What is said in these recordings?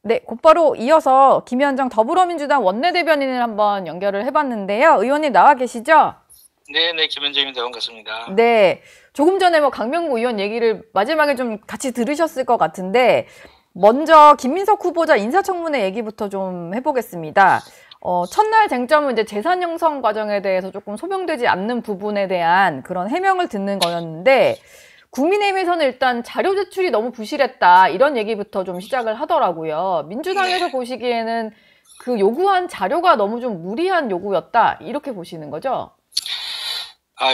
네, 곧바로 이어서 김현정 더불어민주당 원내대변인을 한번 연결을 해봤는데요. 의원님 나와 계시죠? 네, 김현정입니다. 반갑습니다. 네, 조금 전에 뭐 강명구 의원 얘기를 마지막에 좀 같이 들으셨을 것 같은데 먼저 김민석 후보자 인사청문회 얘기부터 좀 해보겠습니다. 첫날 쟁점은 이제 재산 형성 과정에 대해서 조금 소명되지 않는 부분에 대한 그런 해명을 듣는 거였는데 국민의힘에서는 일단 자료 제출이 너무 부실했다 이런 얘기부터 좀 시작을 하더라고요. 민주당에서 보시기에는 그 요구한 자료가 너무 좀 무리한 요구였다 이렇게 보시는 거죠?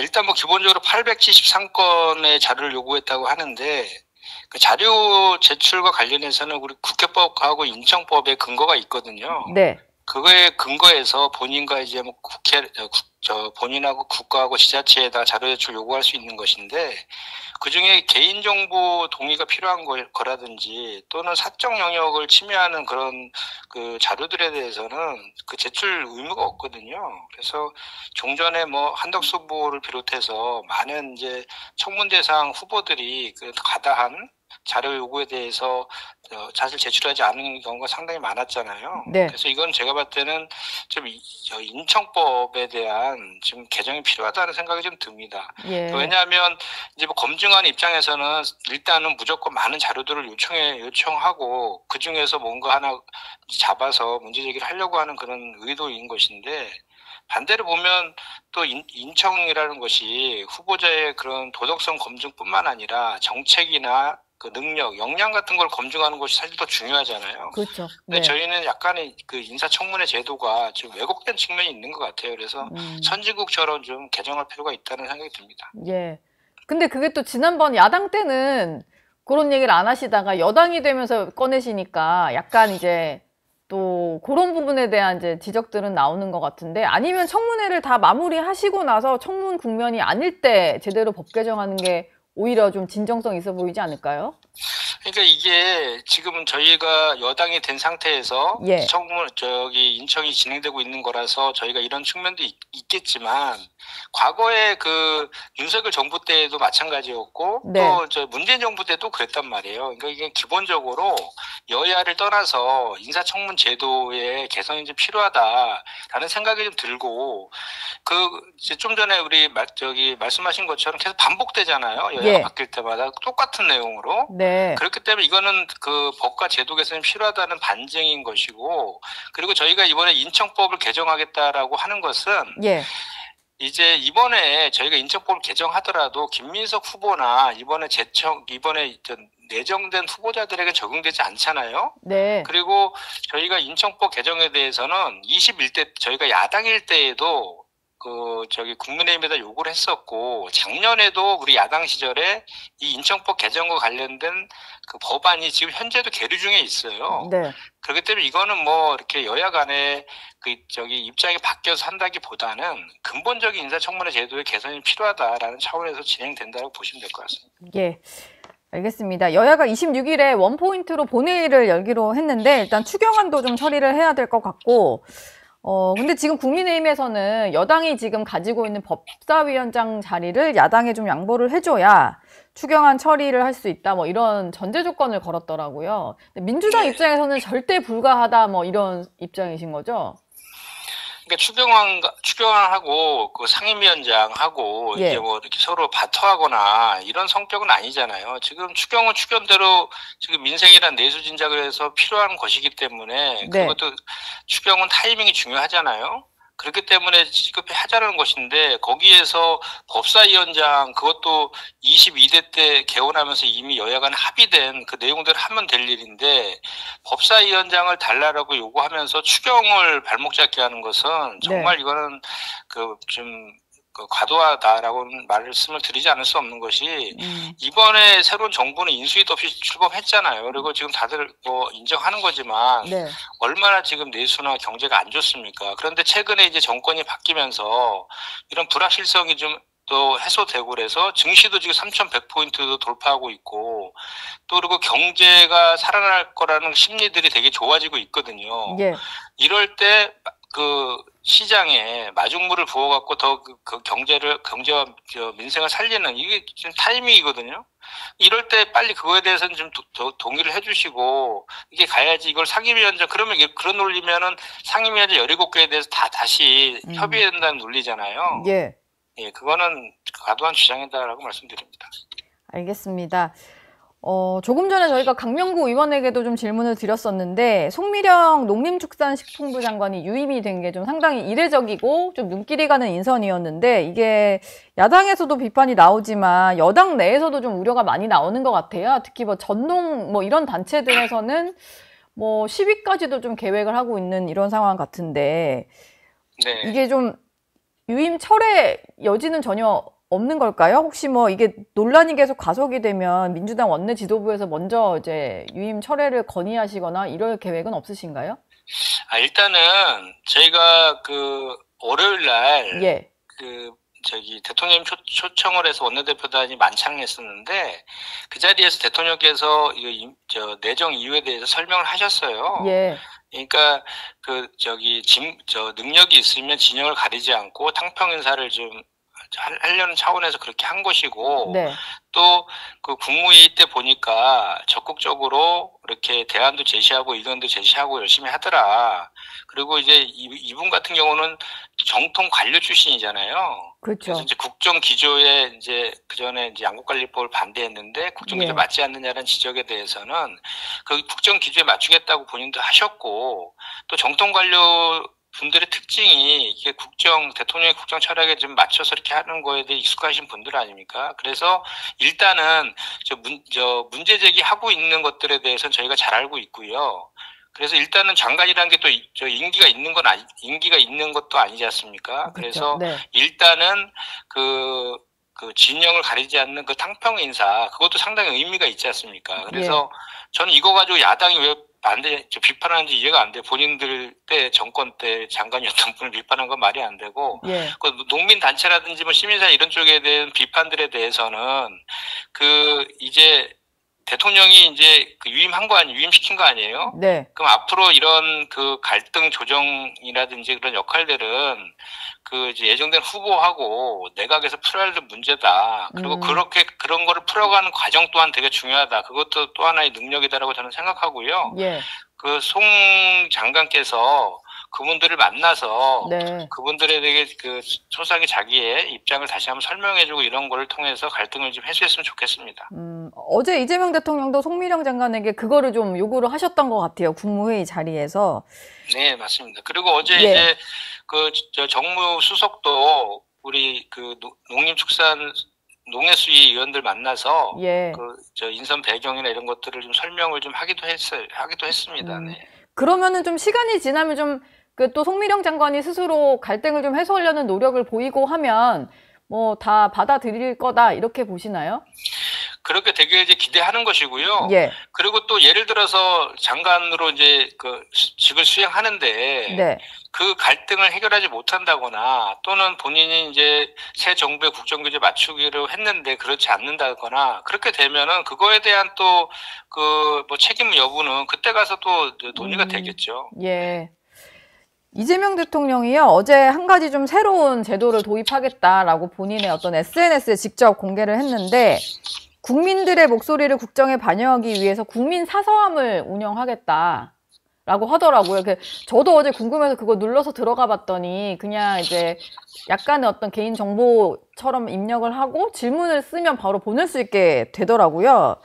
일단 뭐 기본적으로 873건의 자료를 요구했다고 하는데 그 자료 제출과 관련해서는 우리 국회법하고 인천법에 근거가 있거든요. 네. 그거에 근거해서 본인과 이제 뭐 본인하고 국가하고 지자체에다 자료 제출 요구할 수 있는 것인데 그중에 개인정보 동의가 필요한 거라든지 또는 사적 영역을 침해하는 그런 그 자료들에 대해서는 그 제출 의무가 없거든요. 그래서 종전에 뭐 한덕수 후보를 비롯해서 많은 이제 청문 대상 후보들이 그 가다한 자료 요구에 대해서 사실 제출하지 않은 경우가 상당히 많았잖아요. 네. 그래서 이건 제가 봤을 때는 좀 인청법에 대한 지금 개정이 필요하다는 생각이 좀 듭니다. 예. 왜냐하면 이제 뭐 검증하는 입장에서는 일단은 무조건 많은 자료들을 요청하고 그 중에서 뭔가 하나 잡아서 문제 제기를 하려고 하는 그런 의도인 것인데 반대로 보면 또 인청이라는 것이 후보자의 그런 도덕성 검증뿐만 아니라 정책이나 그 능력, 역량 같은 걸 검증하는 것이 사실 더 중요하잖아요. 그렇죠. 근데 네. 저희는 약간의 그 인사청문회 제도가 지금 왜곡된 측면이 있는 것 같아요. 그래서 선진국처럼 좀 개정할 필요가 있다는 생각이 듭니다. 예. 근데 그게 또 지난번 야당 때는 그런 얘기를 안 하시다가 여당이 되면서 꺼내시니까 약간 이제 또 그런 부분에 대한 이제 지적들은 나오는 것 같은데 아니면 청문회를 다 마무리하시고 나서 청문 국면이 아닐 때 제대로 법 개정하는 게 오히려 좀 진정성 있어 보이지 않을까요? 그러니까 이게 지금은 저희가 여당이 된 상태에서 예. 인청이 진행되고 있는 거라서 저희가 이런 측면도 있겠지만 과거에 그 윤석열 정부 때도 마찬가지였고 네. 또 저 문재인 정부 때도 그랬단 말이에요. 그러니까 이게 기본적으로 여야를 떠나서 인사청문 제도의 개선이 좀 필요하다라는 생각이 좀 들고 이제 좀 전에 우리 말씀하신 것처럼 계속 반복되잖아요. 여야가 예. 바뀔 때마다 똑같은 내용으로. 네. 그렇기 때문에 이거는 그 법과 제도 개선이 필요하다는 반증인 것이고 그리고 저희가 이번에 인청법을 개정하겠다라고 하는 것은 예. 이제 이번에 저희가 인청법을 개정하더라도 김민석 후보나 이번에 내정된 후보자들에게 적용되지 않잖아요. 네. 그리고 저희가 인청법 개정에 대해서는 21대 저희가 야당일 때에도 국민의힘에다 요구를 했었고 작년에도 우리 야당 시절에 이 인청법 개정과 관련된 그 법안이 지금 현재도 계류 중에 있어요. 네. 그렇기 때문에 이거는 뭐 이렇게 여야 간에 입장이 바뀌어서 한다기보다는 근본적인 인사청문회 제도의 개선이 필요하다라는 차원에서 진행된다고 보시면 될 것 같습니다. 예. 알겠습니다. 여야가 26일에 원포인트로 본회의를 열기로 했는데 일단 추경안도 좀 처리를 해야 될 것 같고 근데 지금 국민의힘에서는 여당이 지금 가지고 있는 법사위원장 자리를 야당에 좀 양보를 해줘야 추경안 처리를 할 수 있다 뭐 이런 전제 조건을 걸었더라고요. 근데 민주당 입장에서는 절대 불가하다 뭐 이런 입장이신 거죠? 그러니까 추경안하고 그 상임위원장하고 예. 이게 뭐 이렇게 서로 바터하거나 이런 성격은 아니잖아요. 지금 추경은 추경대로 지금 민생이란 내수진작을 해서 필요한 것이기 때문에 네. 그것도 추경은 타이밍이 중요하잖아요. 그렇기 때문에 지급하자는 것인데 거기에서 법사위원장 그것도 22대 때 개원하면서 이미 여야 간 합의된 그 내용대로 하면 될 일인데 법사위원장을 달라라고 요구하면서 추경을 발목 잡게 하는 것은 정말 이거는 과도하다라고는 말씀을 드리지 않을 수 없는 것이 이번에 새로운 정부는 인수위도 없이 출범했잖아요. 그리고 지금 다들 뭐 인정하는 거지만 네. 얼마나 지금 내수나 경제가 안 좋습니까? 그런데 최근에 이제 정권이 바뀌면서 이런 불확실성이 좀 또 해소되고 그래서 증시도 지금 3,100포인트도 돌파하고 있고 또 그리고 경제가 살아날 거라는 심리들이 되게 좋아지고 있거든요. 예. 이럴 때 그 시장에 마중물을 부어갖고 더 그 경제와 민생을 살리는 이게 지금 타이밍이거든요. 이럴 때 빨리 그거에 대해서는 좀 동의를 해주시고 이게 가야지. 이걸 상임위원장 그러면 그런 논리면은 상임위원장 17개에 대해서 다시 협의해야 된다는 논리잖아요. 예. 예, 그거는 과도한 주장이다라고 말씀드립니다. 알겠습니다. 조금 전에 저희가 강명구 의원에게도 좀 질문을 드렸었는데, 송미령 농림축산식품부 장관이 유임이 된 게 좀 상당히 이례적이고 좀 눈길이 가는 인선이었는데, 이게 야당에서도 비판이 나오지만 여당 내에서도 좀 우려가 많이 나오는 것 같아요. 특히 뭐 전농 뭐 이런 단체들에서는 뭐 시위까지도 좀 계획을 하고 있는 이런 상황 같은데, 네. 이게 좀 유임 철회 여지는 전혀 없는 걸까요? 혹시 뭐 이게 논란이 계속 가속이 되면 민주당 원내 지도부에서 먼저 이제 유임 철회를 건의하시거나 이럴 계획은 없으신가요? 일단은 저희가 그 월요일 날 예. 대통령님 초청을 해서 원내대표단이 만찬을 했었는데 그 자리에서 대통령께서 내정 이유에 대해서 설명을 하셨어요. 예. 그러니까 능력이 있으면 진영을 가리지 않고 탕평 인사를 좀 하려는 차원에서 그렇게 한 것이고, 네. 또 그 국무회의 때 보니까 적극적으로 이렇게 대안도 제시하고 의견도 제시하고 열심히 하더라. 그리고 이제 이분 같은 경우는 정통 관료 출신이잖아요. 그렇죠. 그래서 이제 국정 기조에 이제 그 전에 이제 양국관리법을 반대했는데 국정 기조에 맞지 않느냐는 지적에 대해서는 그 국정 기조에 맞추겠다고 본인도 하셨고, 또 정통 관료 분들의 특징이 이게 대통령의 국정 철학에 좀 맞춰서 이렇게 하는 거에 대해 익숙하신 분들 아닙니까? 그래서 일단은 문제 제기하고 있는 것들에 대해서는 저희가 잘 알고 있고요. 그래서 일단은 장관이라는 게 또 임기가 있는 것도 아니지 않습니까? 그렇죠. 그래서 네. 일단은 그 진영을 가리지 않는 그 탕평 인사, 그것도 상당히 의미가 있지 않습니까? 그래서 저는 이거 가지고 야당이 왜 비판하는지 이해가 안 돼. 본인들 때 정권 때 장관이었던 분을 비판한 건 말이 안 되고, 그 농민 단체라든지 뭐 시민사회 이런 쪽에 대한 비판들에 대해서는 이제 대통령이 이제 유임시킨 거 아니에요? 네. 그럼 앞으로 이런 그 갈등 조정이라든지 그런 역할들은 이제 예정된 후보하고 내각에서 풀어야 될 문제다. 그리고 그런 거를 풀어가는 과정 또한 되게 중요하다. 그것도 또 하나의 능력이다라고 저는 생각하고요. 예. 송 장관께서 그분들을 만나서 그분들에 대해 소상히 자기의 입장을 다시 한번 설명해주고 이런 거를 통해서 갈등을 좀 해소했으면 좋겠습니다. 어제 이재명 대통령도 송미령 장관에게 그거를 좀 요구를 하셨던 것 같아요. 국무회의 자리에서. 네, 맞습니다. 그리고 어제 이제 정무 수석도 우리 농해수위 의원들 만나서 인선 배경이나 이런 것들을 좀 설명을 좀 하기도 했습니다. 네. 그러면은 좀 시간이 지나면 좀 또 송미령 장관이 스스로 갈등을 좀 해소하려는 노력을 보이고 하면 뭐 다 받아들일 거다 이렇게 보시나요? 그렇게 되게 이제 기대하는 것이고요. 그리고 또 예를 들어서 장관으로 이제 직을 수행하는데 그 갈등을 해결하지 못한다거나 또는 본인이 이제 새 정부의 국정규제 맞추기로 했는데 그렇지 않는다거나 그렇게 되면은 그거에 대한 또 뭐 책임 여부는 그때 가서 또 논의가 되겠죠. 예. 이재명 대통령이요, 어제 한 가지 좀 새로운 제도를 도입하겠다라고 본인의 어떤 SNS에 직접 공개를 했는데, 국민들의 목소리를 국정에 반영하기 위해서 국민 사서함을 운영하겠다라고 하더라고요. 저도 어제 궁금해서 그거 눌러서 들어가 봤더니 그냥 이제 약간의 어떤 개인 정보처럼 입력을 하고 질문을 쓰면 바로 보낼 수 있게 되더라고요.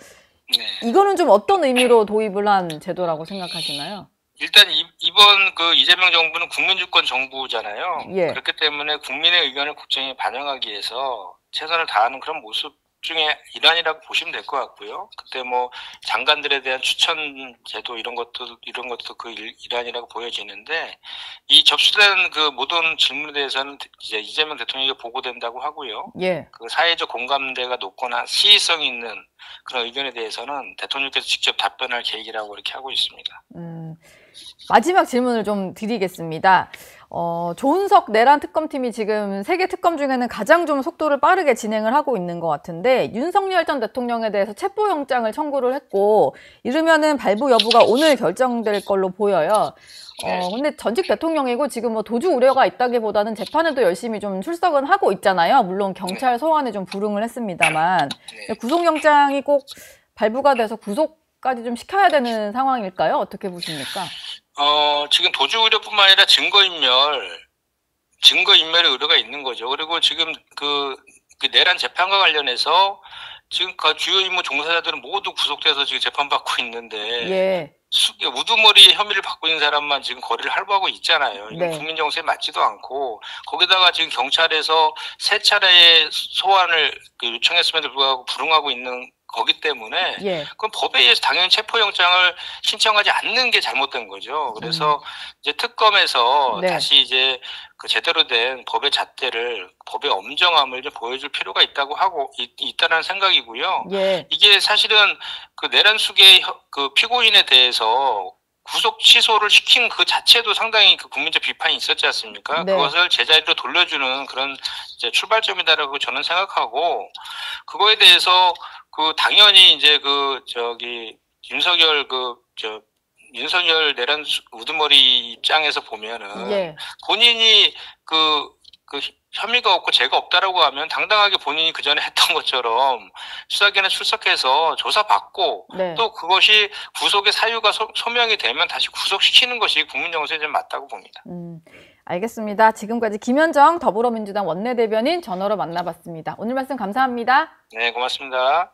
이거는 좀 어떤 의미로 도입을 한 제도라고 생각하시나요? 일단 이번 이재명 정부는 국민주권 정부잖아요. 그렇기 때문에 국민의 의견을 국정에 반영하기 위해서 최선을 다하는 그런 모습 중에 일환이라고 보시면 될 것 같고요. 그때 뭐 장관들에 대한 추천 제도 이런 것도 그 일환이라고 보여지는데, 이 접수된 그 모든 질문에 대해서는 이제 이재명 대통령에게 보고된다고 하고요. 그 사회적 공감대가 높거나 시의성이 있는 그런 의견에 대해서는 대통령께서 직접 답변할 계획이라고 이렇게 하고 있습니다. 마지막 질문을 좀 드리겠습니다. 조은석 내란 특검팀이 지금 세계 특검 중에는 가장 좀 속도를 빠르게 진행을 하고 있는 것 같은데 윤석열 전 대통령에 대해서 체포영장을 청구를 했고 이르면은 발부 여부가 오늘 결정될 걸로 보여요. 근데 전직 대통령이고 지금 뭐 도주 우려가 있다기보다는 재판에도 열심히 좀 출석은 하고 있잖아요. 물론 경찰 소환에 좀 불응을 했습니다만 구속영장이 꼭 발부가 돼서 구속까지 좀 시켜야 되는 상황일까요? 어떻게 보십니까? 지금 도주 우려뿐만 아니라 증거인멸의 의뢰가 있는 거죠. 그리고 지금 그 내란 재판과 관련해서 지금 그 주요 임무 종사자들은 모두 구속돼서 지금 재판받고 있는데 예. 우두머리 혐의를 받고 있는 사람만 지금 거리를 할부하고 있잖아요. 이건 네. 국민 정서에 맞지도 않고 거기다가 지금 경찰에서 세 차례의 소환을 요청했음에도 불구하고 불응하고 있는 거기 때문에 예. 그건 법에 의해서 당연히 체포영장을 신청하지 않는 게 잘못된 거죠. 그래서 이제 특검에서 네. 다시 이제 그 제대로 된 법의 잣대를 법의 엄정함을 좀 보여줄 필요가 있다고 하고 있다는 생각이고요. 예. 이게 사실은 그 내란 수계 그 피고인에 대해서 구속 취소를 시킨 그 자체도 상당히 그 국민적 비판이 있었지 않습니까? 네. 그것을 제자리로 돌려주는 그런 이제 출발점이다라고 저는 생각하고 그거에 대해서 그 당연히 이제 윤석열 내란 우두머리 입장에서 보면은 예. 본인이 그 혐의가 없고 죄가 없다라고 하면 당당하게 본인이 그 전에 했던 것처럼 수사기관에 출석해서 조사받고 네. 또 그것이 구속의 사유가 소명이 되면 다시 구속시키는 것이 국민 정서에 좀 맞다고 봅니다. 알겠습니다. 지금까지 김현정 더불어민주당 원내대변인 전화로 만나봤습니다. 오늘 말씀 감사합니다. 네, 고맙습니다.